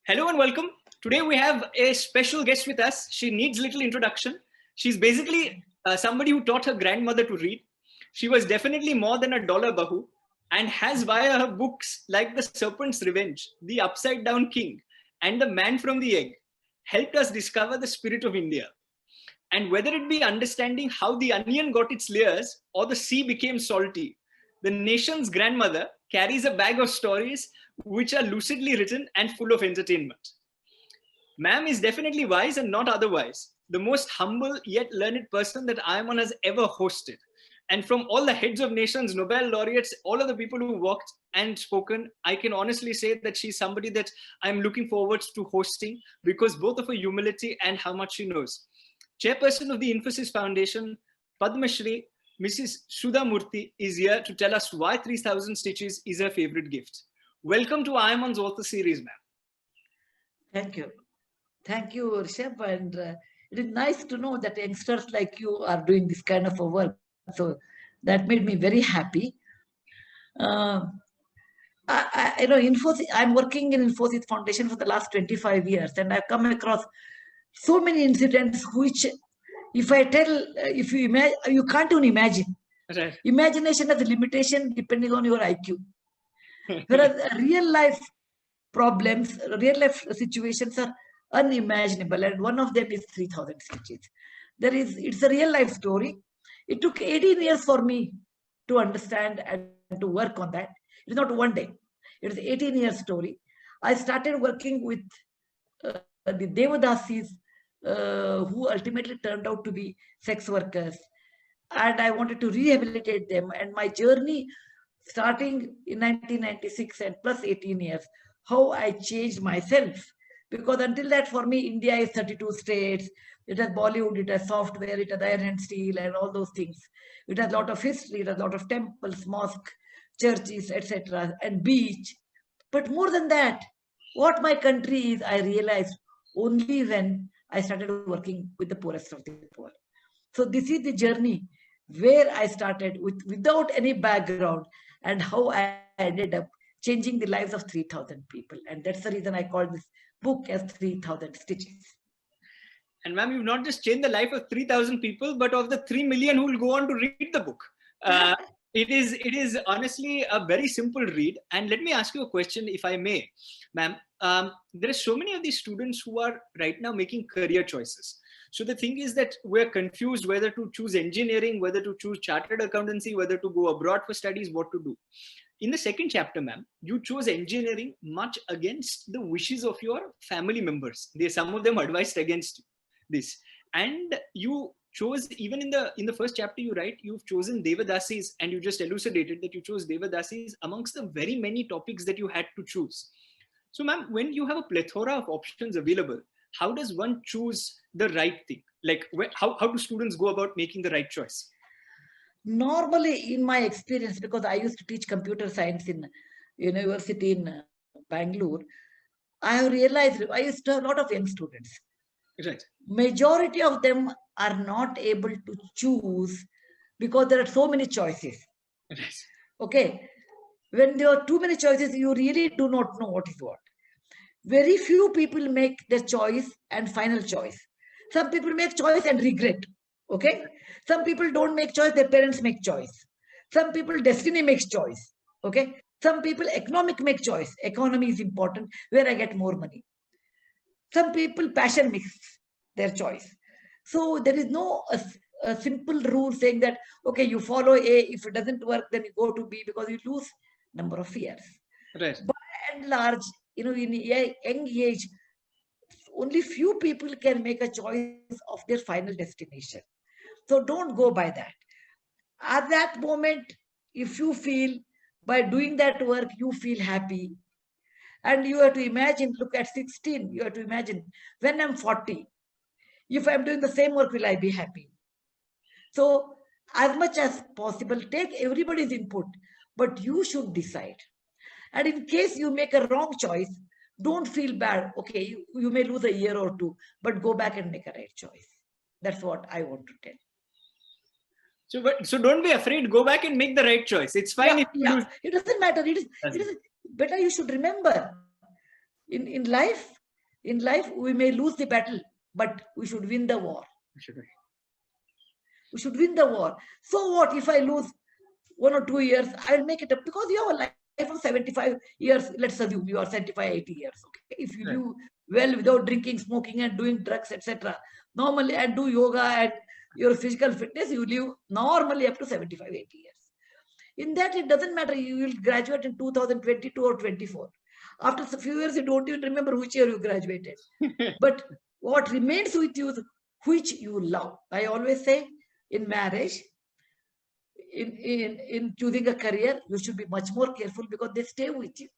Hello and welcome. Today we have a special guest with us. She needs little introduction. She's basically somebody who taught her grandmother to read. She was definitely more than a dollar bahu and has via her books like The Serpent's Revenge, The Upside Down King, and The Man from the Egg helped us discover the spirit of India. And whether it be understanding how the onion got its layers or the sea became salty, the nation's grandmother carries a bag of stories which are lucidly written and full of entertainment. Ma'am is definitely wise and not otherwise, the most humble yet learned person that I.I.M.U.N has ever hosted. And from all the heads of nations, Nobel laureates, all of the people who walked and spoken, I can honestly say that she's somebody that I'm looking forward to hosting because both of her humility and how much she knows. Chairperson of the Infosys Foundation, Padma Shri, Mrs. Sudha Murthy is here to tell us why 3000 Stitches is her favorite gift. Welcome to I.I.M.U.N's author series, ma'am. Thank you. Thank you, Rishabh. And it is nice to know that youngsters like you are doing this kind of a work. So that made me very happy. Uh, Infosys, I'm working in Infosys Foundation for the last 25 years, and I've come across so many incidents which, if I tell, if you imagine, you can't even imagine. Right. Imagination has a limitation depending on your IQ. Whereas real life problems, real life situations are unimaginable, and one of them is 3000 stitches. It's a real life story. It took 18 years for me to understand and to work on that. It's not one day. It's 18 year story. I started working with the Devadasis, who ultimately turned out to be sex workers, and I wanted to rehabilitate them. And my journey, starting in 1996 and plus 18 years, how I changed myself. Because until that, for me, India is 32 states. It has Bollywood, it has software, it has iron and steel, and all those things. It has a lot of history, it has a lot of temples, mosques, churches, etc., and beach. But more than that, what my country is, I realized only when I started working with the poorest of the poor. So this is the journey where I started without any background, and how I ended up changing the lives of 3000 people. And that's the reason I call this book as 3000 Stitches. And ma'am, you've not just changed the life of 3000 people, but of the 3 million who will go on to read the book. It is honestly a very simple read. And let me ask you a question, if I may, ma'am. There are so many of these students who are right now making career choices. So the thing is that we're confused whether to choose engineering, whether to choose chartered accountancy, whether to go abroad for studies, what to do. In the second chapter, ma'am, you chose engineering much against the wishes of your family members. Some of them advised against this, and you chose, even in the first chapter you write, you've chosen Devadasis, and you just elucidated that you chose Devadasis amongst the very many topics that you had to choose. So ma'am, when you have a plethora of options available, how does one choose the right thing? Like, how do students go about making the right choice? Normally, in my experience, because I used to teach computer science in university in Bangalore, I have realized, I used to have a lot of young students. Right. Majority of them are not able to choose because there are so many choices. Right. Okay. When there are too many choices, you really do not know what is what. Very few people make their choice and final choice. Some people make choice and regret. Okay. Some people don't make choice, their parents make choice. Some people destiny makes choice. Okay. Some people economic make choice. Economy is important, where I get more money. Some people passion makes their choice. So there is no a simple rule saying that, okay, you follow A, if it doesn't work, then you go to B, because you lose number of years. Right. By and large, in a young age, only few people can make a choice of their final destination. So don't go by that. At that moment, if you feel by doing that work, you feel happy. And you have to imagine, look at 16, you have to imagine when I'm 40, if I'm doing the same work, will I be happy? So as much as possible, take everybody's input, but you should decide. And in case you make a wrong choice, don't feel bad. Okay, you may lose a year or two, but go back and make a right choice. That's what I want to tell. So don't be afraid. Go back and make the right choice. It's fine if you lose. It doesn't matter. It is better. You should remember. in life, we may lose the battle, but we should win the war. We should win the war. So what if I lose 1 or 2 years? I'll make it up, because you have a life of 75 years. Let's assume you are 75, 80 years. Okay, if you live well without drinking, smoking, and doing drugs, etc., normally, and do yoga and your physical fitness, you live normally up to 75, 80 years. In that, it doesn't matter. You will graduate in 2022 or 24. After a few years, you don't even remember which year you graduated. But what remains with you is which you love. I always say, in marriage, in choosing a career, you should be much more careful, because they stay with you.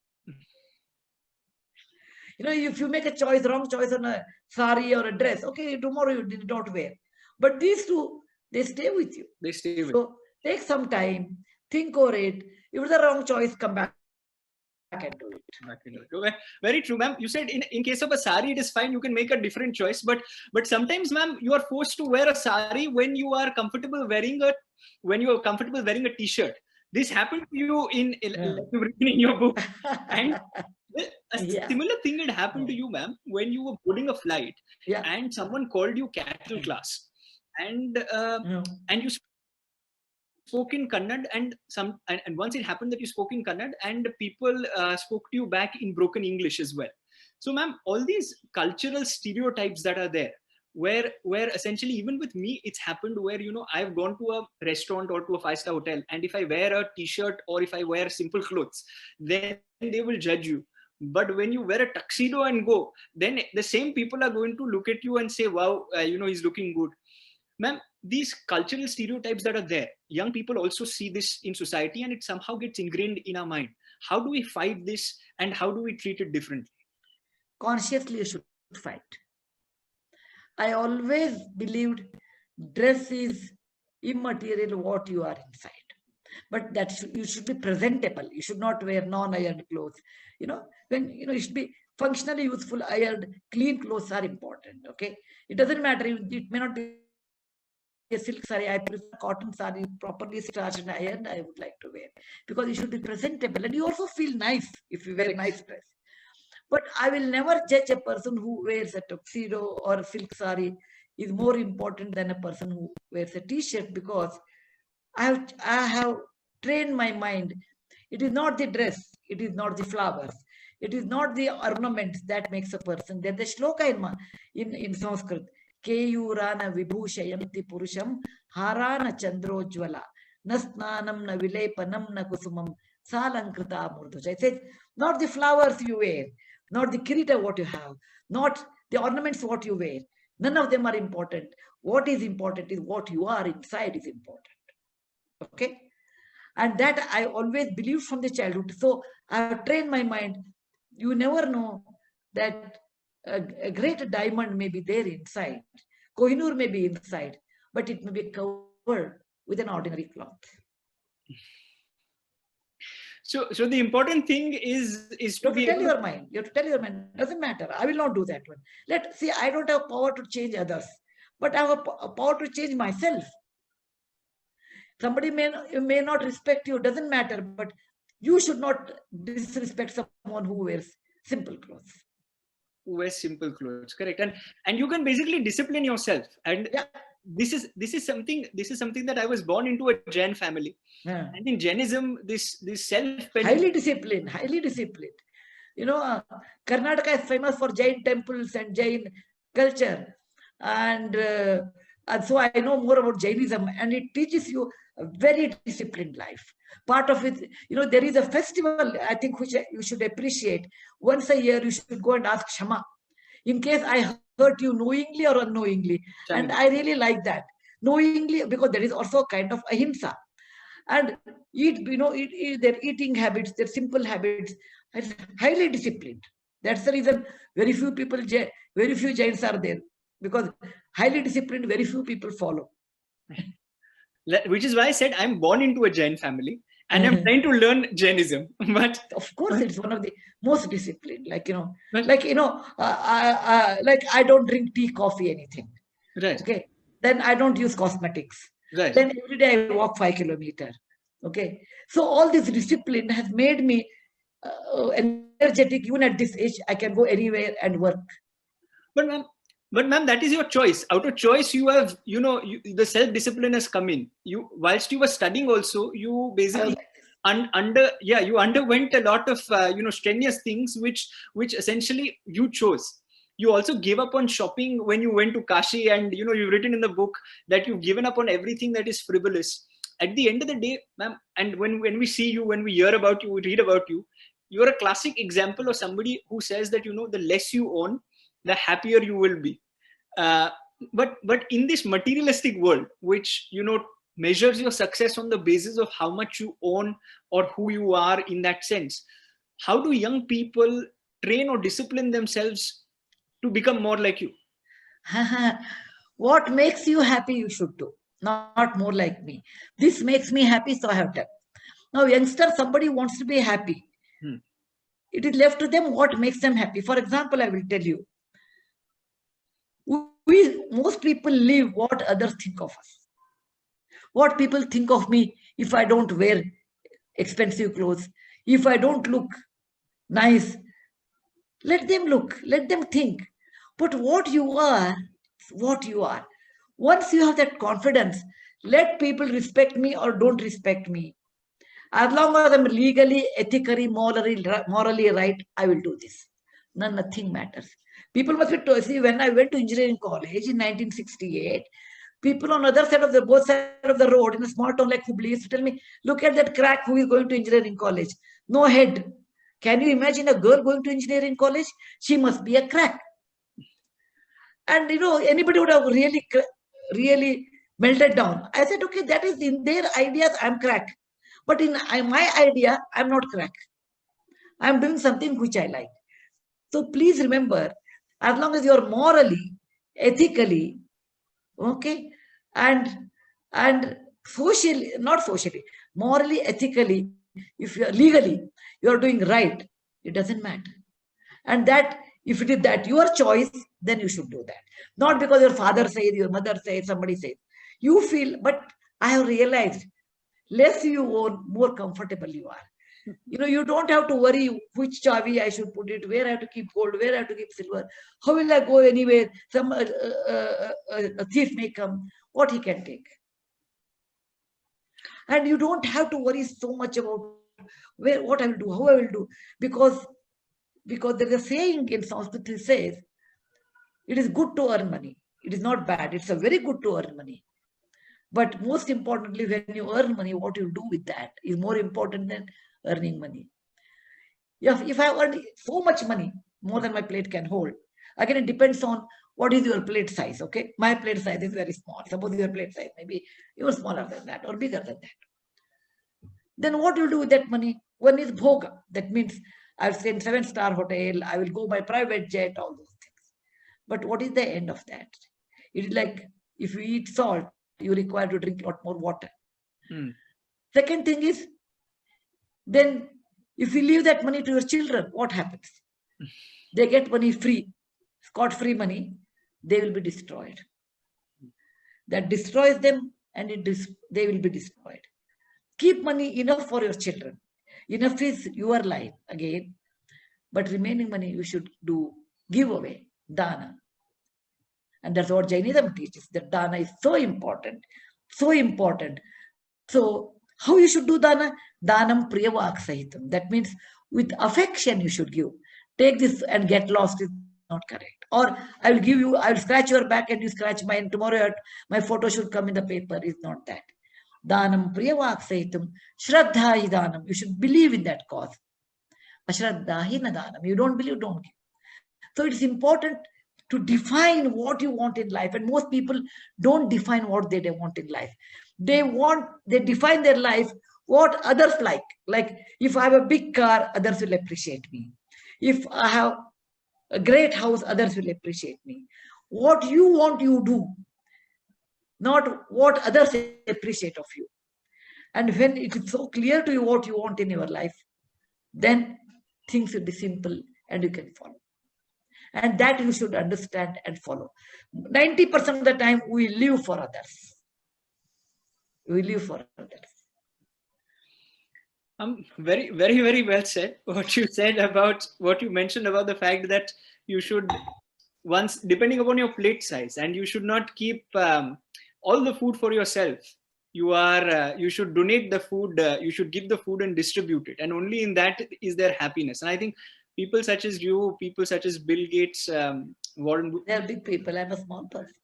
You know, if you make a choice, wrong choice on a sari or a dress, okay, tomorrow you did not wear. But these two, they stay with you. They stay with you. So take some time, think over it. If it's the wrong choice, come back and do it. Okay. Very true, ma'am. You said in case of a sari, it is fine. You can make a different choice. But sometimes, ma'am, you are forced to wear a sari when you are comfortable wearing a t-shirt. This happened to you like you've written in your book. And a similar thing had happened to you, ma'am, when you were boarding a flight and someone called you cattle class, and you spoke in Kannada, and once it happened that you spoke in Kannada, and people spoke to you back in broken English as well. So, ma'am, all these cultural stereotypes that are there, where essentially, even with me, it's happened where, you know, I've gone to a restaurant or to a 5-star hotel, and if I wear a t-shirt or if I wear simple clothes, then they will judge you. But when you wear a tuxedo and go, then the same people are going to look at you and say, wow, you know, he's looking good. Ma'am, these cultural stereotypes that are there, young people also see this in society, and it somehow gets ingrained in our mind. How do we fight this, and how do we treat it differently? Consciously, you should fight. I always believed dress is immaterial, what you are inside. But that you should be presentable. You should not wear non-ironed clothes. You know, you should be functionally useful. Ironed, clean clothes are important. Okay, it doesn't matter. It may not be a silk saree. I prefer cotton saree, properly starched and ironed. I would like to wear, because you should be presentable, and you also feel nice if you wear a nice dress. But I will never judge a person who wears a tuxedo or a silk saree is more important than a person who wears a t-shirt, because I have trained my mind. It is not the dress, it is not the flowers, it is not the ornaments that makes a person. There's the shloka in Sanskrit. Keyurana vibhushayanti purusham harana chandrojvala nasnanam na vilepanam na kusumam salankrita murdhuja. It says, not the flowers you wear, not the kirita what you have, not the ornaments what you wear. None of them are important. What is important is what you are inside is important. Okay? And that I always believed from the childhood. So I have trained my mind. You never know that a great diamond may be there inside. Kohinoor may be inside, but it may be covered with an ordinary cloth. So the important thing is to be tell your mind. You have to tell your mind. Doesn't matter. I will not do that one. Let's see. I don't have power to change others, but I have a power to change myself. Somebody may not respect you. Doesn't matter. But you should not disrespect someone who wears simple clothes. Who wears simple clothes, correct? And you can basically discipline yourself. And this is something that I was born into a Jain family. And in Jainism, this self highly disciplined. You know, Karnataka is famous for Jain temples and Jain culture, and so I know more about Jainism, and it teaches you a very disciplined life. Part of it, you know, there is a festival, I think, which you should appreciate. Once a year, you should go and ask Shama, in case I hurt you knowingly or unknowingly. And I really like that. Knowingly, because there is also a kind of ahimsa. And their eating habits, their simple habits, are highly disciplined. That's the reason very few Jains are there, because highly disciplined, very few people follow. Which is why I said I'm born into a Jain family, and I'm trying to learn Jainism. But of course, it's one of the most disciplined. Like I don't drink tea, coffee, anything. Right. Okay. Then I don't use cosmetics. Right. Then every day I walk 5 kilometers. Okay. So all this discipline has made me energetic. Even at this age, I can go anywhere and work. But ma'am, that is your choice. Out of choice, you have, the self-discipline has come in. You, whilst you were studying also, you basically you underwent a lot of, strenuous things, which essentially you chose. You also gave up on shopping when you went to Kashi, and, you've written in the book that you've given up on everything that is frivolous. At the end of the day, ma'am, and when we see you, when we hear about you, we read about you, you're a classic example of somebody who says that, the less you own, the happier you will be. But in this materialistic world, which measures your success on the basis of how much you own or who you are in that sense, how do young people train or discipline themselves to become more like you? What makes you happy, you should do, not more like me. This makes me happy, so I have done. Now, youngster, somebody wants to be happy. It is left to them what makes them happy. For example, I will tell you, most people live what others think of us. What people think of me if I don't wear expensive clothes, if I don't look nice. Let them look, let them think. But what you are, what you are. Once you have that confidence, let people respect me or don't respect me. As long as I'm legally, ethically, morally right, I will do this. Nothing matters. People must be see, when I went to engineering college in 1968, people on other side of the both side of the road in a small town like Hubli used to tell me, look at that crack who is going to engineering college. No head. Can you imagine a girl going to engineering college? She must be a crack. And anybody would have really melted down. I said, okay, that is in their ideas, I'm crack. But in my idea, I'm not crack. I'm doing something which I like. So please remember, as long as you're morally, ethically, okay, and socially, not socially, morally, ethically, if you're legally, you're doing right, it doesn't matter. And that, if it is that your choice, then you should do that. Not because your father says, your mother says, somebody says. You feel, but I have realized, less you own, more comfortable you are. You don't have to worry which chavi I should put it, where I have to keep gold, where I have to keep silver. How will I go anywhere? Some a thief may come. What he can take. And you don't have to worry so much about what I will do, how I will do. Because there is a saying in Sanskrit that says, it is good to earn money. It is not bad. It's a very good to earn money. But most importantly, when you earn money, what you do with that is more important than earning money. If I earn so much money, more than my plate can hold, again, it depends on what is your plate size, okay? My plate size is very small. Suppose your plate size may be even smaller than that or bigger than that. Then what you do with that money? One is bhoga. That means I'll stay in 7-star hotel, I will go by private jet, all those things. But what is the end of that? It is like, if you eat salt, you require to drink a lot more water. Second thing is, then if you leave that money to your children, what happens? They get money free, scot-free money, they will be destroyed. That destroys them, and they will be destroyed. Keep money enough for your children. Enough is your life again, but remaining money you should give away, dana. And that's what Jainism teaches, that dana is so important, so important. So how you should do dana? Danam priyavak sahitam. That means with affection you should give. Take this and get lost is not correct. Or I will scratch your back and you scratch mine. Tomorrow my photo should come in the paper. Is not that. Danam priyavak sahitam. Shraddha hi danam. You should believe in that cause. Ashraddha hi na danam. You don't believe, don't give. So it's important to define what you want in life. And most people don't define what they want in life. They define their life what others like. Like, if I have a big car, others will appreciate me. If I have a great house, others will appreciate me. What you want, you do. Not what others appreciate of you. And when it is so clear to you what you want in your life, then things will be simple and you can follow. And that you should understand and follow. 90% of the time, we live for others. We live for others. Very, very, very well said. What you said about what you mentioned about the fact that you should once, depending upon your plate size, and you should not keep all the food for yourself. You should donate the food. You should give the food and distribute it, and only in that is there happiness. And I think people such as you, people such as Bill Gates, Warren. They are big people. I'm a small person.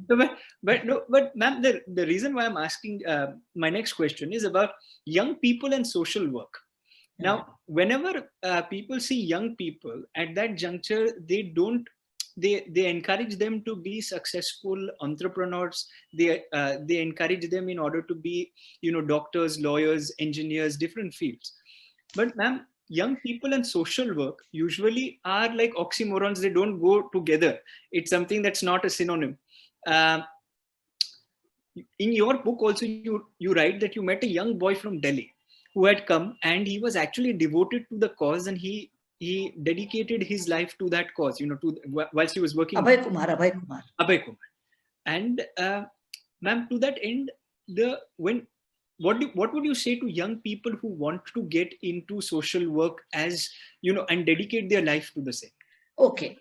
No, but ma'am, the reason why I'm asking my next question is about young people and social work. Now, whenever people see young people at that juncture, they encourage them to be successful entrepreneurs. They encourage them in order to be, doctors, lawyers, engineers, different fields. But ma'am, young people and social work usually are like oxymorons. They don't go together. It's something that's not a synonym. In your book also, you write that you met a young boy from Delhi who had come, and he was actually devoted to the cause, and he dedicated his life to that cause, whilst he was working. Abhay Kumar. And ma'am, to that end, what would you say to young people who want to get into social work and dedicate their life to the same? Okay.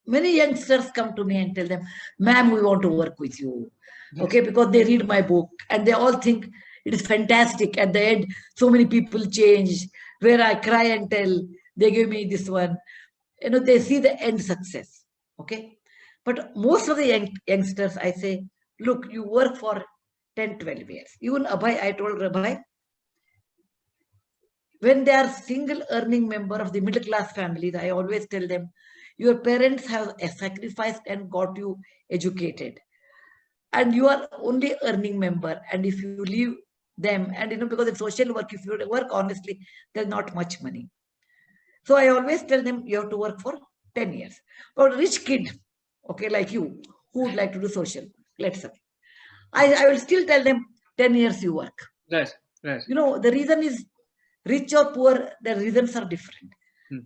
Many youngsters come to me and tell them, ma'am, we want to work with you. Okay, because they read my book and they all think it is fantastic. At the end, so many people change, where I cry and tell, they give me this one. They see the end success. Okay. But most of the youngsters, I say, look, you work for 10, 12 years. Even Abhay, I told Abhay, when they are single earning member of the middle class families, I always tell them, your parents have sacrificed and got you educated. And you are only earning member. And if you leave them, and because in social work, if you work honestly, there's not much money. So I always tell them, you have to work for 10 years. But a rich kid, okay, like you, who would like to do social, let's say, I will still tell them 10 years you work. Right. The reason is rich or poor, the reasons are different.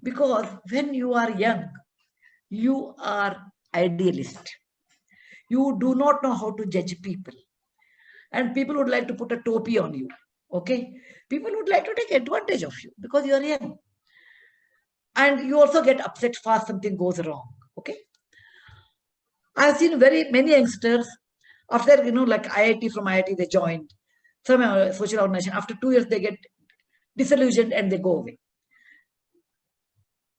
Because when you are young, you are idealist. You do not know how to judge people. And people would like to put a topi on you. Okay? People would like to take advantage of you because you are young. And you also get upset fast something goes wrong. Okay? I've seen many youngsters, after, like IIT, from IIT, they joined some social organization. After 2 years, they get disillusioned and they go away.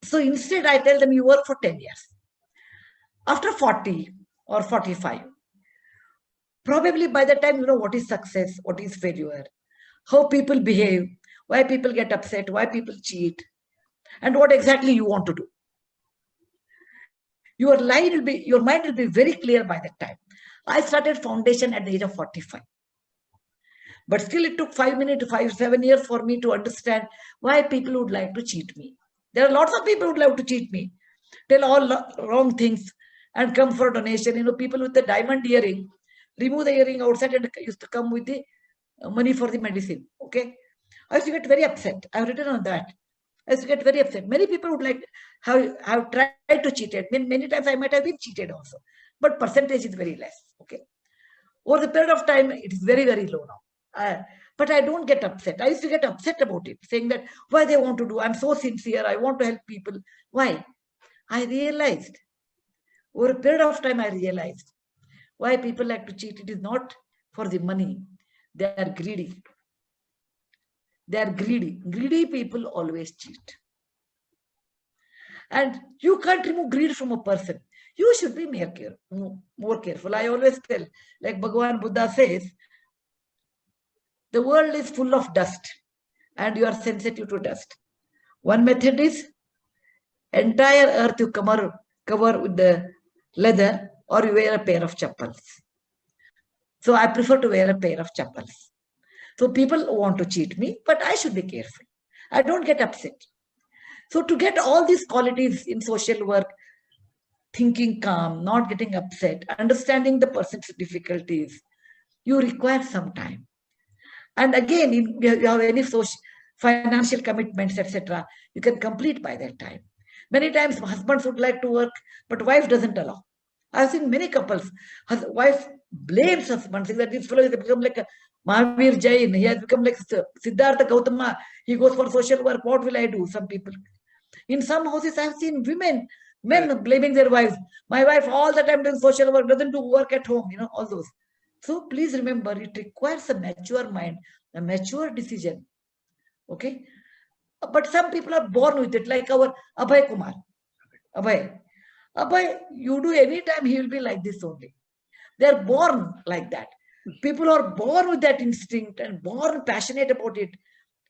So instead, I tell them, you work for 10 years. After 40 or 45, probably by the time you know what is success, what is failure, how people behave, why people get upset, why people cheat, and what exactly you want to do. Your mind will be very clear by that time. I started foundation at the age of 45. But still it took 7 years for me to understand why people would like to cheat me. There are lots of people who would like to cheat me, tell all wrong things and come for a donation. People with the diamond earring, remove the earring outside and used to come with the money for the medicine. Okay. I used to get very upset. I've written on that. I used to get very upset. Many people would like have tried to cheat it. Many times I might have been cheated also. But percentage is very less. Okay. Over the period of time, it is very, very low now. But I don't get upset. I used to get upset about it, saying that why they want to do. I'm so sincere. I want to help people. Why? I realized, over a period of time, I realized why people like to cheat. It is not for the money. They are greedy. They are greedy. Greedy people always cheat. And you can't remove greed from a person. You should be more careful. I always tell, like Bhagavan Buddha says, the world is full of dust and you are sensitive to dust. One method is entire earth you cover with the leather, or you wear a pair of chappals. So I prefer to wear a pair of chappals. So people want to cheat me, but I should be careful. I don't get upset. So to get all these qualities in social work, thinking calm, not getting upset, understanding the person's difficulties, you require some time. And again, if you have any financial commitments, etc., you can complete by that time. Many times husbands would like to work, but wife doesn't allow. I've seen many couples, wife blames husband, saying that this fellow has become like a Mahavir Jain, he has become like Siddhartha Gautama. He goes for social work. What will I do? Some people. In some houses, I have seen men blaming their wives. My wife all the time doing social work, doesn't do work at home, all those. So please remember, it requires a mature mind, a mature decision. Okay? But some people are born with it, like our Abhay Kumar. Abhay, you do any time, he will be like this only. They are born like that. People are born with that instinct and born passionate about it.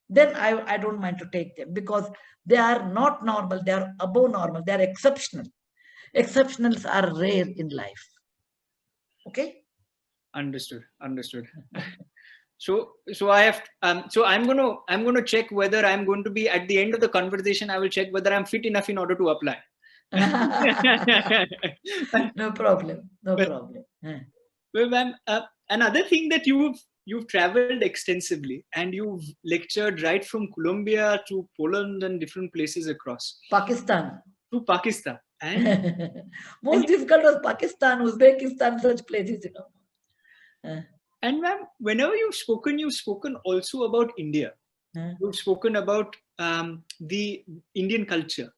Then I don't mind to take them, because they are not normal, they are above normal, they are exceptional. Exceptionals are rare in life. Okay? Understood. So I have so I'm gonna check whether I'm going to be at the end of the conversation. I will check whether I'm fit enough in order to apply. No problem. Well, ma'am, another thing that you've traveled extensively and you've lectured right from Colombia to Poland and different places across Pakistan. To Pakistan. And most difficult was Pakistan, Uzbekistan, such places, And ma'am, whenever you've spoken also about India. You've spoken about the Indian culture.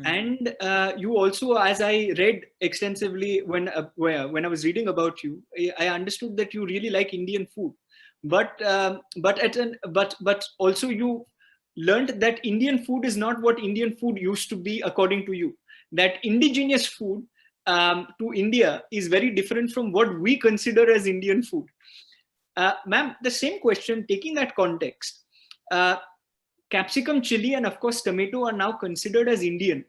And you also, as I read extensively when I was reading about you, I understood that you really like Indian food, but also you learned that Indian food is not what Indian food used to be according to you. That indigenous food to India is very different from what we consider as Indian food. Ma'am, the same question, taking that context. Capsicum, chili, and of course tomato are now considered as Indian.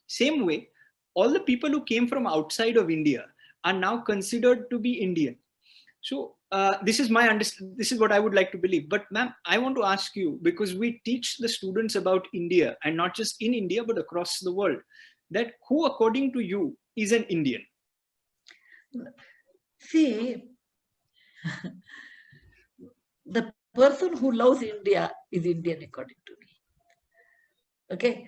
Same way, all the people who came from outside of India are now considered to be Indian. So this is what I would like to believe. But ma'am, I want to ask you, because we teach the students about India, and not just in India but across the world, that who according to you is an Indian? See, the person who loves India is Indian according to me. Okay,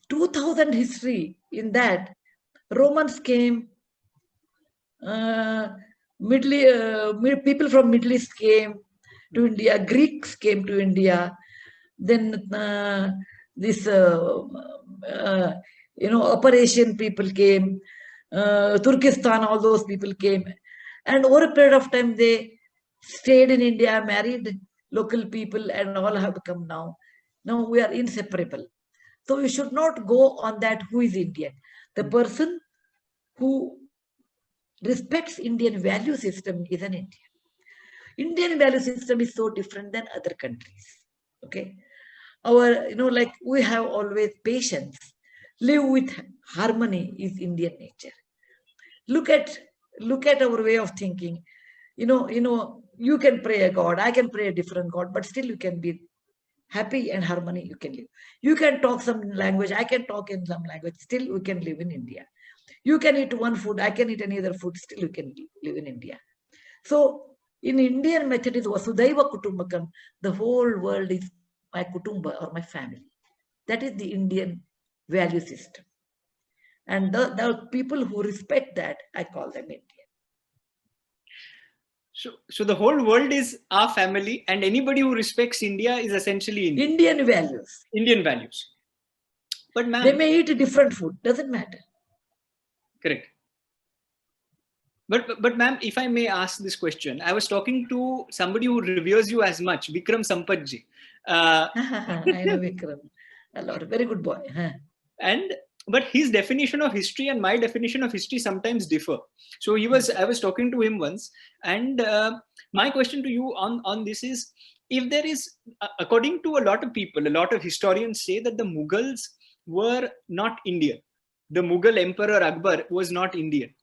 2000 history in that. Romans came, people from Middle East came to India, Greeks came to India, then Upper Asian people came, Turkestan, all those people came, and over a period of time they stayed in India, married local people, and all have become now we are inseparable. So you should not go on that who is Indian. The person who respects Indian value system is an Indian. Indian value system is so different than other countries. Okay, our like we have always patience, live with harmony is Indian nature. Look at our way of thinking. You can pray a God, I can pray a different God, but still you can be happy and harmony. You can live. You can talk some language, I can talk in some language, still we can live in India. You can eat one food, I can eat any other food, still you can live in India. So in Indian method is Vasudhaiva Kutumbakam. The whole world is my kutumba or my family. That is the Indian value system. And the people who respect that, I call them Indian. So the whole world is our family, and anybody who respects India is essentially Indian. Indian values. Indian values. But ma'am, they may eat different food, doesn't matter. Correct. But ma'am, if I may ask this question, I was talking to somebody who reveres you as much, Vikram Sampatji. I know Vikram a lot. Very good boy. But his definition of history and my definition of history sometimes differ. So I was talking to him once, and my question to you on this is, if there is, according to a lot of people, a lot of historians say that the Mughals were not Indian. The Mughal Emperor Akbar was not Indian.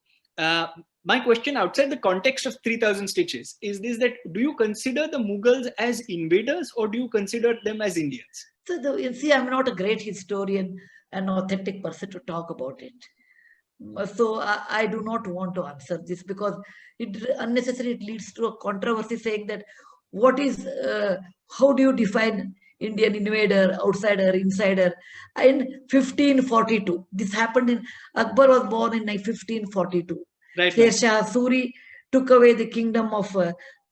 My question, outside the context of 3000 Stitches, is this: that do you consider the Mughals as invaders, or do you consider them as Indians? So you see, I'm not a great historian, an authentic person to talk about it. So I do not want to answer this, because it unnecessarily leads to a controversy saying that how do you define Indian invader, outsider, insider? In 1542, this happened in, Akbar was born in 1542. Right. Sher Shah Suri took away the kingdom of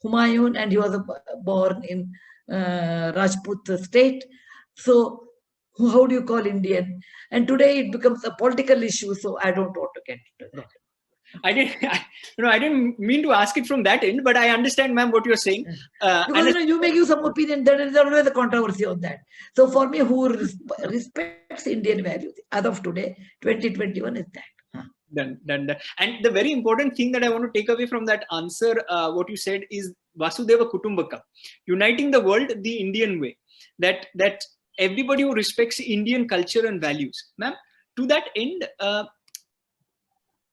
Humayun, and he was born in Rajput state. So how do you call Indian? And today it becomes a political issue, so I don't want to get into that. I didn't mean to ask it from that end, but I understand, ma'am, what you're saying. Because you may give some opinion, there is always a controversy on that. So for me, who respects Indian values as of today, 2021, is that. Done. And the very important thing that I want to take away from that answer, what you said, is Vasudeva Kutumbakam, uniting the world the Indian way. That everybody who respects Indian culture and values, ma'am. To that end,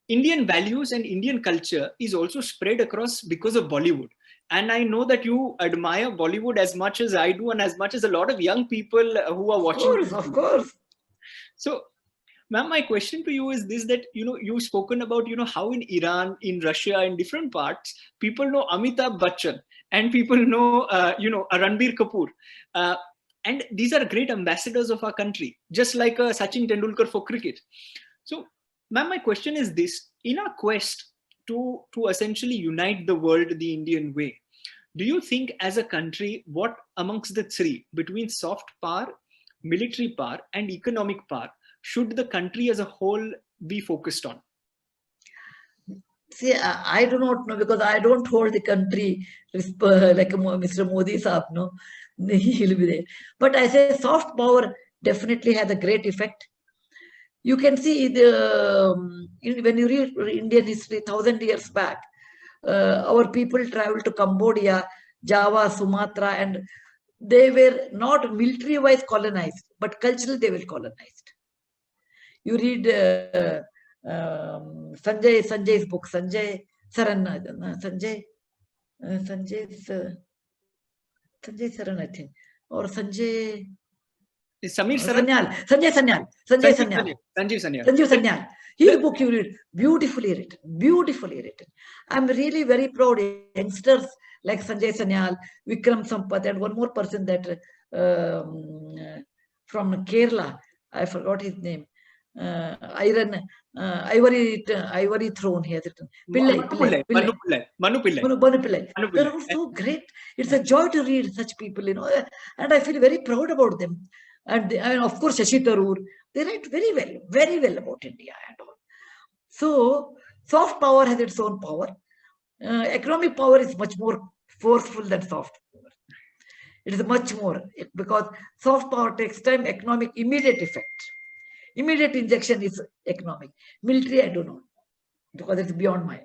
Indian values and Indian culture is also spread across because of Bollywood. And I know that you admire Bollywood as much as I do, and as much as a lot of young people who are watching. Of course. So, ma'am, my question to you is this: that you've spoken about how in Iran, in Russia, in different parts, people know Amitabh Bachchan and people know Ranbir Kapoor, and these are great ambassadors of our country, just like Sachin Tendulkar for cricket. So, ma'am, my question is this: in our quest to essentially unite the world the Indian way, do you think as a country, what amongst the three, between soft power, military power, and economic power, should the country as a whole be focused on? See, I do not know, because I don't hold the country like Mr. Modi Saab, no, he will be there. But I say soft power definitely has a great effect. You can see when you read Indian history 1,000 years back, our people traveled to Cambodia, Java, Sumatra, and they were not military-wise colonized, but culturally they were colonized. You read Sanjay's book, Sanjay Saran, Sanjay Saran, I think, or Sanjay Sanyal. His book you read, beautifully written. I'm really very proud of youngsters like Sanjay Sanyal, Vikram Sampath, and one more person that from Kerala, I forgot his name. Ivory throne he has written. Manu Pillai. They're all so great. It's a joy to read such people, and I feel very proud about them. And of course, Shashi Tharoor, they write very well about India and all. So, soft power has its own power. Economic power is much more forceful than soft power. It is much more, because soft power takes time, economic immediate effect. Immediate injection is economic. Military, I don't know, because it's beyond my.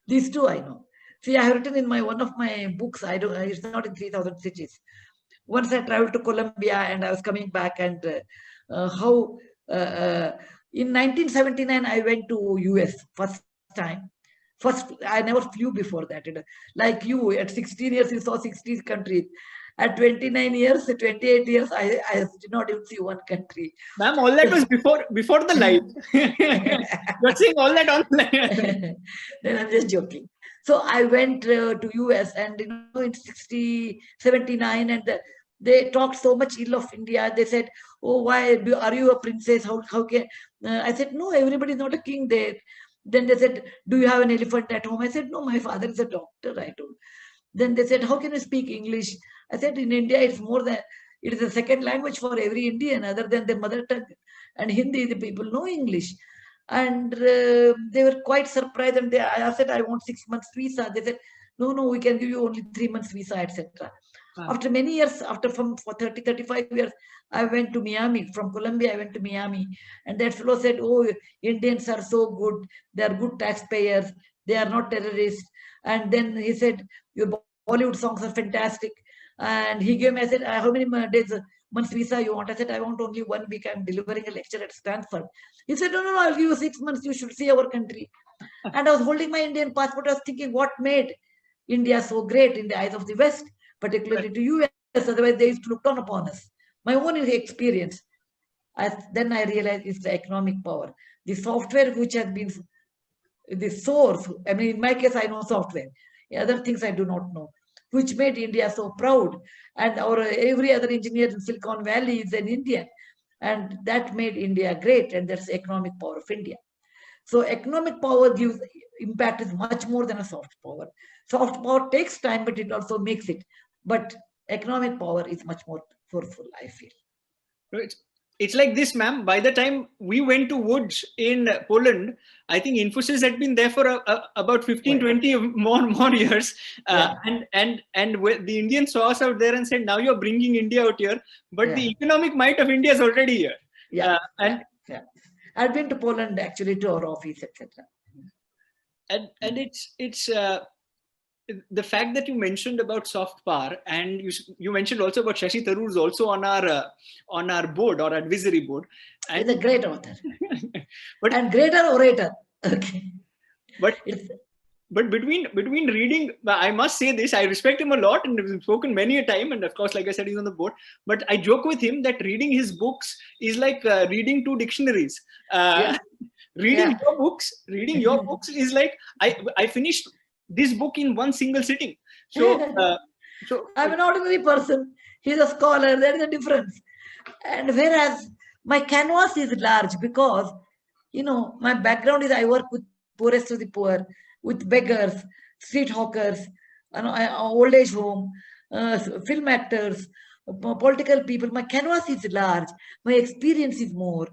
These two I know. See, I have written in one of my books. It's not in 3,000 cities. Once I traveled to Colombia and I was coming back, and in 1979 I went to US first time. I never flew before that. Like you, at 16 years you saw 60 countries. At 29 years, 28 years, I did not even see one country. Ma'am, all that was before the live. You're saying all that online. Then I'm just joking. So I went to US, and in 79, and they talked so much ill of India. They said, "Oh, why are you a princess? How can?" I said, "No, everybody is not a king there." Then they said, "Do you have an elephant at home?" I said, "No, my father is a doctor." I told. Then they said, "How can you speak English?" I said, "In India, it is a second language for every Indian other than their mother tongue. And Hindi, the people know English." And they were quite surprised. And I said, "I want 6 months visa." They said, no, we can give you only 3 months visa, etc. After many years, for 30, 35 years, I went to Miami. From Colombia, I went to Miami. And that fellow said, "Oh, Indians are so good. They are good taxpayers. They are not terrorists." And then he said, "Your Bollywood songs are fantastic." And he gave me, I said, "How many months visa you want?" I said, "I want only 1 week. I'm delivering a lecture at Stanford." He said, no, I'll give you 6 months. You should see our country. And I was holding my Indian passport. I was thinking, what made India so great in the eyes of the West, particularly to US? Otherwise, they used to look down upon us. My own experience. Then I realized it's the economic power. The software which has been the source. I mean, in my case, I know software. Other things I do not know, which made India so proud. And every other engineer in Silicon Valley is an Indian. And that made India great. And that's the economic power of India. So economic power gives impact is much more than a soft power. Soft power takes time, but it also makes it. But economic power is much more forceful, I feel. It's like this, ma'am. By the time we went to Woods in Poland, I think Infosys had been there for about 15, 20 more years. And the Indians saw us out there and said, now you're bringing India out here. But the economic might of India is already here. I've been to Poland actually to our office, etc. And it's the fact that you mentioned about soft power, and you mentioned also about Shashi Tharoor is also on our board or advisory board. And he's a great author, and greater orator. Okay, but between reading, I must say this: I respect him a lot, and we've spoken many a time. And of course, like I said, he's on the board. But I joke with him that reading his books is like reading 2 dictionaries. Reading your books is like I finished this book in one single sitting. So I'm an ordinary person. He's a scholar. There is a difference. And whereas my canvas is large because, my background is I work with poorest of the poor, with beggars, street hawkers, old age home, film actors, political people. My canvas is large. My experience is more.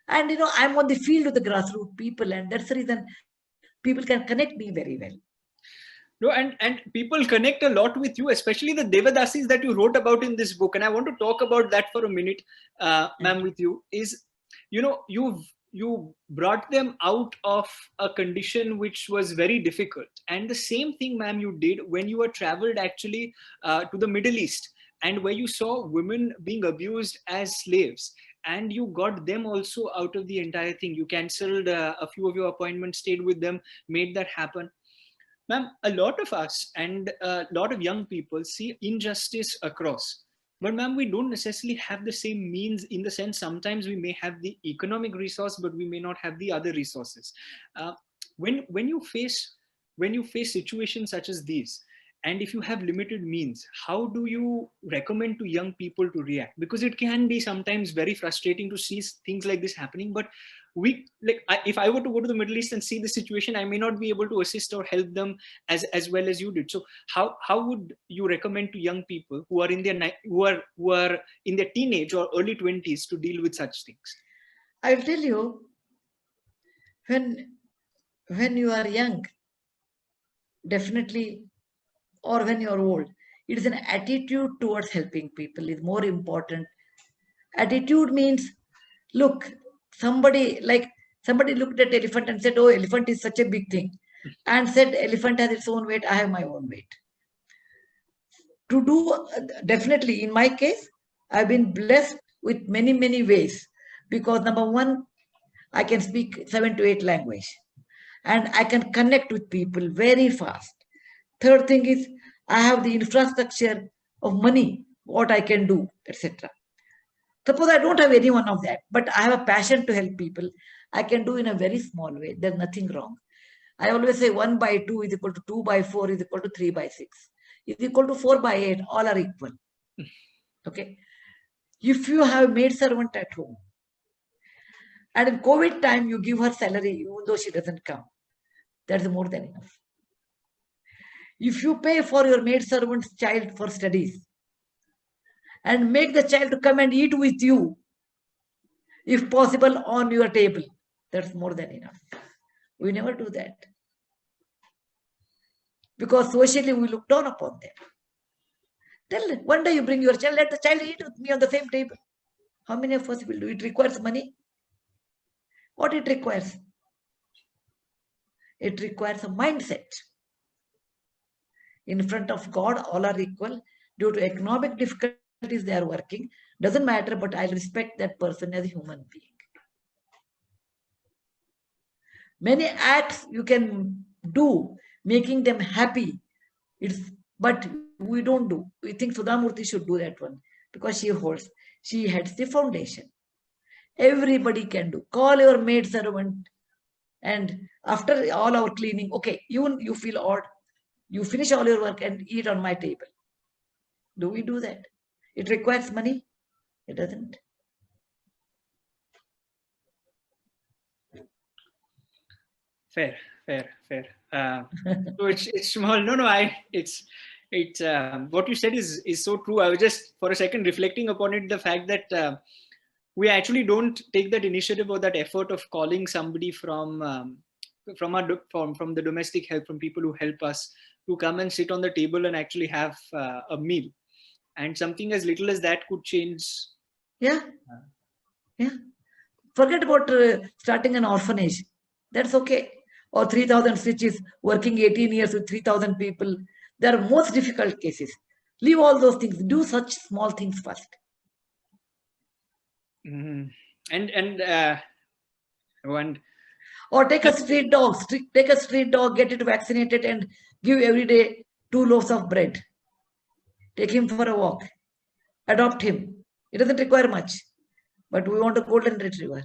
And, I'm on the field with the grassroots people. And that's the reason people can connect me very well. No, and people connect a lot with you, especially the Devadasis that you wrote about in this book. And I want to talk about that for a minute, ma'am, with you. Is, you brought them out of a condition which was very difficult. And the same thing, ma'am, you did when you were traveled actually to the Middle East, and where you saw women being abused as slaves. And you got them also out of the entire thing. You cancelled a few of your appointments, stayed with them, made that happen. Ma'am, a lot of us and a lot of young people see injustice across. But ma'am, we don't necessarily have the same means, in the sense sometimes we may have the economic resource, but we may not have the other resources. When you face situations such as these, and if you have limited means, how do you recommend to young people to react? Because it can be sometimes very frustrating to see things like this happening. But if I were to go to the Middle East and see the situation, I may not be able to assist or help them as well as you did. So how would you recommend to young people who are in their teenage or early 20s to deal with such things? I'll tell you, when you are young, definitely, or when you're old, it is an attitude towards helping people is more important. Attitude means, look, somebody looked at elephant and said, oh, elephant is such a big thing, and said elephant has its own weight, I have my own weight. To do, definitely in my case, I've been blessed with many, many ways, because number one, I can speak 7 to 8 languages, and I can connect with people very fast. Third thing is, I have the infrastructure of money, what I can do, etc. Suppose I don't have any one of that, but I have a passion to help people. I can do in a very small way. There's nothing wrong. I always say 1 by 2 is equal to 2 by 4 is equal to 3 by 6 is equal to 4 by 8. All are equal. Okay. If you have a maid servant at home, and in COVID time you give her salary even though she doesn't come, that's more than enough. If you pay for your maid servant's child for studies and make the child to come and eat with you, if possible, on your table, that's more than enough. We never do that, because socially we look down upon them. Tell them, one day you bring your child, let the child eat with me on the same table. How many of us will do? It requires money. What it requires? It requires a mindset. In front of God, all are equal. Due to economic difficulties, they are working. Doesn't matter, but I respect that person as a human being. Many acts you can do, making them happy. But we don't do. We think Sudha Murthy should do that one, because she heads the foundation. Everybody can do. Call your maid servant, and after all our cleaning, okay, you feel odd, you finish all your work and eat on my table. Do we do that? It requires money? It doesn't. Fair, fair, fair. So it's small. No. It's what you said is so true. I was just for a second reflecting upon it. The fact that we actually don't take that initiative or that effort of calling somebody from the domestic help, from people who help us, to come and sit on the table and actually have a meal, and something as little as that could change. Yeah. Forget about starting an orphanage. That's okay. Or 3,000 stitches, working 18 years with 3,000 people. They are most difficult cases. Leave all those things. Do such small things first. And or take a street dog, get it vaccinated and give every day 2 loaves of bread. Take him for a walk. Adopt him. It doesn't require much. But we want a golden retriever.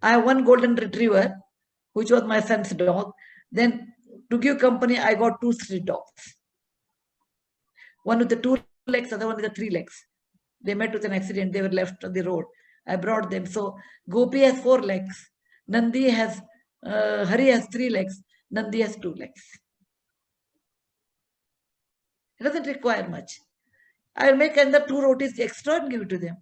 I have one golden retriever, which was my son's dog. Then to give company, I got 2 street dogs. One with the 2 legs, other one with the 3 legs. They met with an accident. They were left on the road. I brought them. So Gopi has 4 legs. Nandi has, Hari has 3 legs. Nandi has 2 legs. It doesn't require much. I will make another 2 rotis extra and give it to them.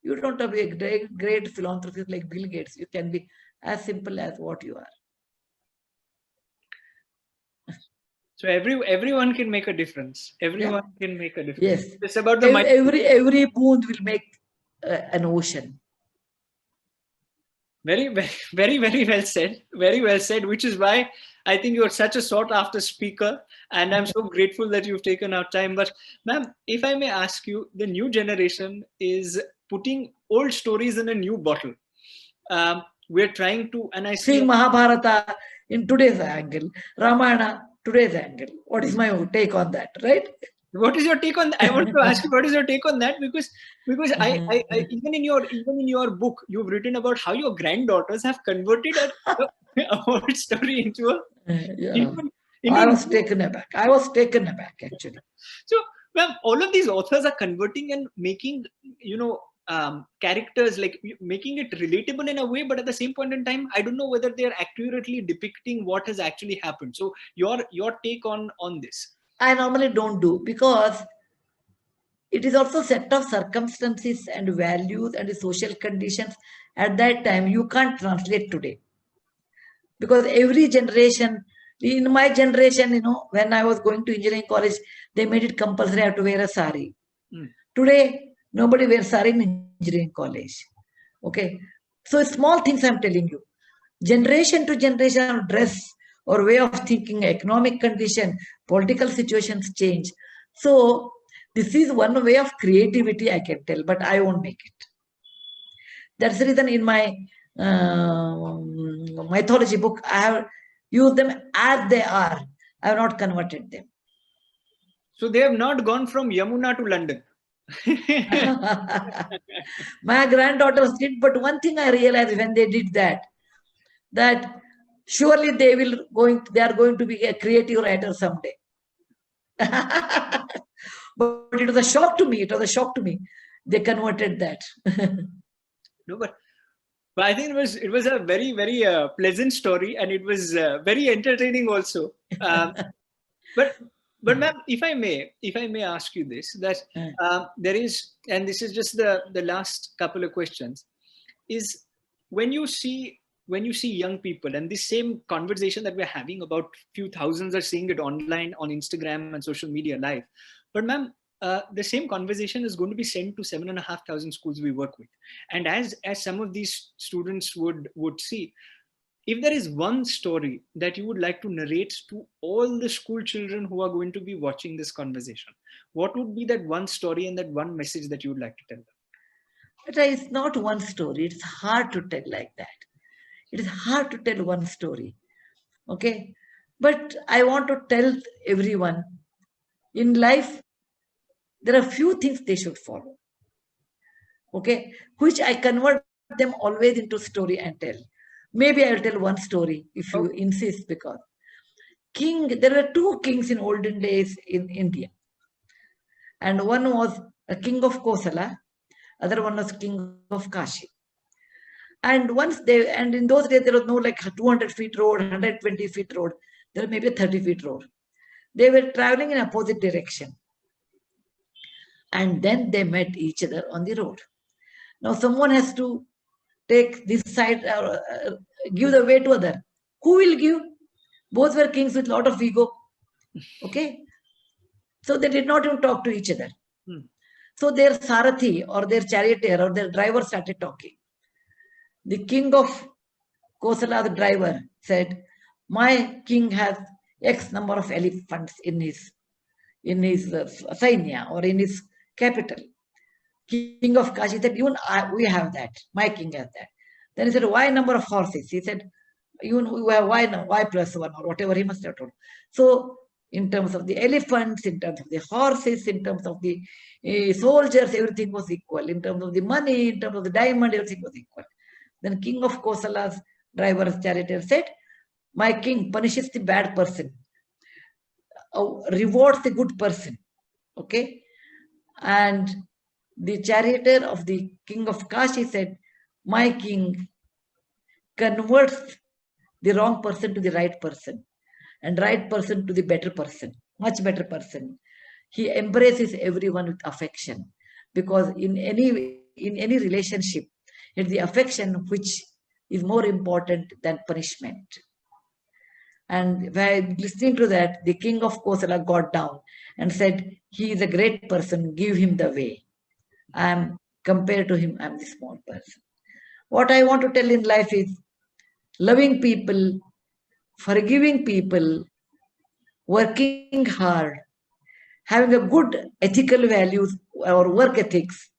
You don't have to be a great philanthropist like Bill Gates. You can be as simple as what you are. So everyone can make a difference. Everyone can make a difference. Yes. It's about the every boon will make an ocean. Very, very, very, very well said. Very well said. Which is why I think you are such a sought after speaker, and I'm so grateful that you've taken our time. But ma'am, if I may ask you, the new generation is putting old stories in a new bottle. We're trying to, and I see Mahabharata in today's angle, Ramayana today's angle. What is my take on that, right? What is your take on that? I want to ask you, what is your take on that? Because I even in your book, you've written about how your granddaughters have converted a old story into a. I was taken aback. Actually. So, ma'am, all of these authors are converting and making, characters, like making it relatable in a way, but at the same point in time, I don't know whether they are accurately depicting what has actually happened. So, your take on this. I normally don't do, because it is also set of circumstances and values and the social conditions at that time you can't translate today. Because every generation, in my generation, when I was going to engineering college, they made it compulsory I have to wear a sari. Today, nobody wears sari in engineering college. Okay. So small things I'm telling you. Generation to generation, dress or way of thinking, economic condition, political situations change. So this is one way of creativity, I can tell, but I won't make it. That's the reason in my mythology book, I have used them as they are. I have not converted them. So they have not gone from Yamuna to London. My granddaughters did, but one thing I realized when they did that surely they are going to be a creative writer someday. But it was a shock to me. They converted that. No, but I think it was a very, very pleasant story, and it was very entertaining also. But ma'am, if I may ask you this, that there is, and this is just the last couple of questions, is when you see young people, and this same conversation that we're having, about few thousands are seeing it online on Instagram and social media live. But ma'am, the same conversation is going to be sent to 7,500 schools we work with. And as some of these students would see, if there is one story that you would like to narrate to all the school children who are going to be watching this conversation, what would be that one story and that one message that you would like to tell them? But it's not one story. It's hard to tell like that. It is hard to tell one story. Okay. But I want to tell everyone, in life, there are few things they should follow. Okay. Which I convert them always into story and tell. Maybe I will tell one story if you insist, because there were 2 kings in olden days in India. And one was a king of Kosala, Other one was king of Kashi. And in those days, there was no like 200 feet road, 120 feet road. There was maybe a 30 feet road. They were traveling in opposite direction. And then they met each other on the road. Now someone has to take this side, give the way to other. Who will give? Both were kings with a lot of ego. Okay. So they did not even talk to each other. So their sarathi or their charioteer or their driver started talking. The king of Kosala's driver said, my king has X number of elephants in his Sainya or in his capital. King of Kashi said, even we have that. My king has that. Then he said, Y number of horses. He said, even we have Y plus 1 or whatever he must have told. So in terms of the elephants, in terms of the horses, in terms of the soldiers, everything was equal. In terms of the money, in terms of the diamond, everything was equal. Then king of Kosala's driver's charioteer said, my king punishes the bad person, rewards the good person. Okay. And the charioteer of the king of Kashi said, my king converts the wrong person to the right person and right person to the better person, much better person. He embraces everyone with affection, because in any relationship, it's the affection which is more important than punishment. And by listening to that, the king of Kosala got down and said, he is a great person, give him the way. Compared to him, I'm the small person. What I want to tell in life is loving people, forgiving people, working hard, having a good ethical values or work ethics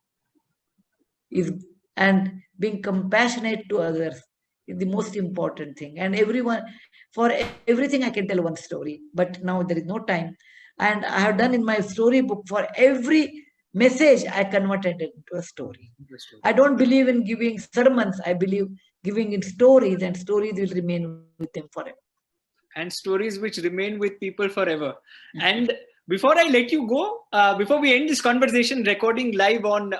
and being compassionate to others is the most important thing. And for everything I can tell one story, but now there is no time. And I have done in my storybook, for every message I converted it into a story. I don't believe in giving sermons. I believe giving in stories, and stories will remain with them forever. And stories which remain with people forever. And before I let you go, before we end this conversation, recording live on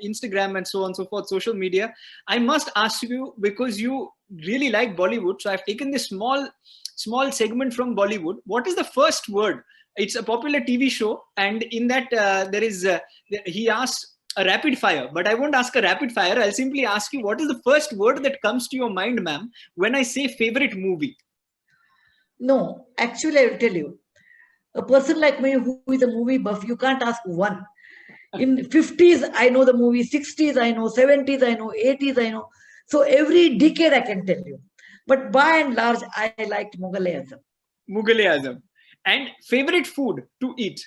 Instagram and so on and so forth, social media, I must ask you, because you really like Bollywood, so I've taken this small segment from Bollywood. What is the first word? It's a popular TV show, and in that he asked a rapid fire, but I won't ask a rapid fire. I'll simply ask you, what is the first word that comes to your mind, ma'am, when I say favorite movie? No, actually, I will tell you. A person like me who is a movie buff, you can't ask one. In 50s, I know the movie, 60s, I know, 70s, I know, 80s, I know. So every decade I can tell you. But by and large, I liked Mughal-e-Azam. Mughal-e-Azam. And favorite food to eat?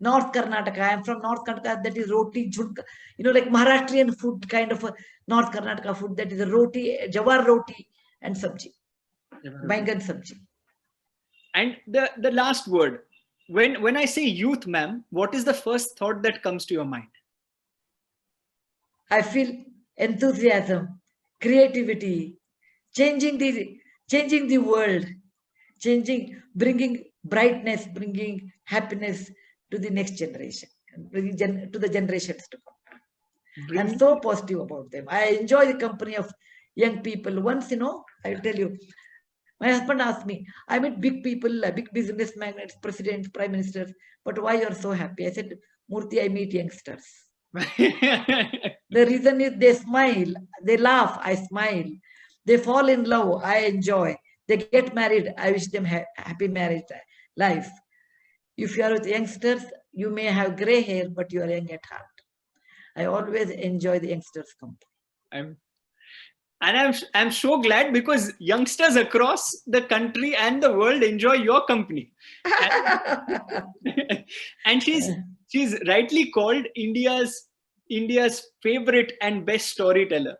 North Karnataka. I am from North Karnataka. That is roti, jhunka. Like Maharashtrian food, kind of a North Karnataka food. That is a roti, jawar roti and sabji. Bangan sabji. And the last word, when I say youth, ma'am, what is the first thought that comes to your mind? I feel enthusiasm, creativity, changing the world, bringing brightness, bringing happiness to the next generation, to the generations to come. I'm so positive about them. I enjoy the company of young people. Once, I'll tell you, my husband asked me, I meet big people, big business magnates, presidents, prime ministers, but why you're so happy? I said, Murthy, I meet youngsters. The reason is they smile, they laugh, I smile. They fall in love, I enjoy. They get married, I wish them happy marriage life. If you are with youngsters, you may have gray hair, but you are young at heart. I always enjoy the youngsters' company. I'm so glad, because youngsters across the country and the world enjoy your company. And she's rightly called India's favorite and best storyteller.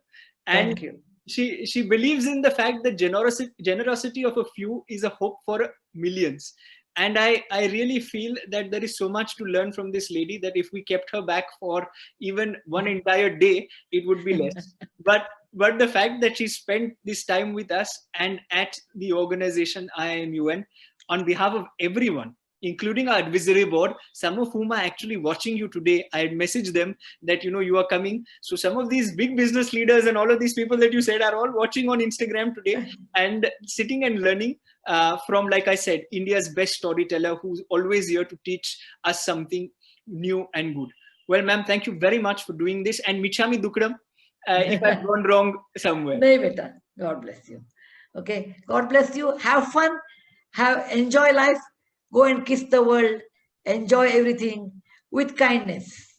And thank you. She believes in the fact that generosity of a few is a hope for millions. And I really feel that there is so much to learn from this lady, that if we kept her back for even one entire day, it would be less. But the fact that she spent this time with us and at the organization I.I.M.U.N, on behalf of everyone, including our advisory board, some of whom are actually watching you today. I had messaged them that, you are coming. So some of these big business leaders and all of these people that you said are all watching on Instagram today and sitting and learning from, like I said, India's best storyteller, who's always here to teach us something new and good. Well, ma'am, thank you very much for doing this. And Michami Dukram, if I've gone wrong somewhere. No, beta. God bless you. Okay. God bless you. Have fun. Enjoy life. Go and kiss the world. Enjoy everything with kindness.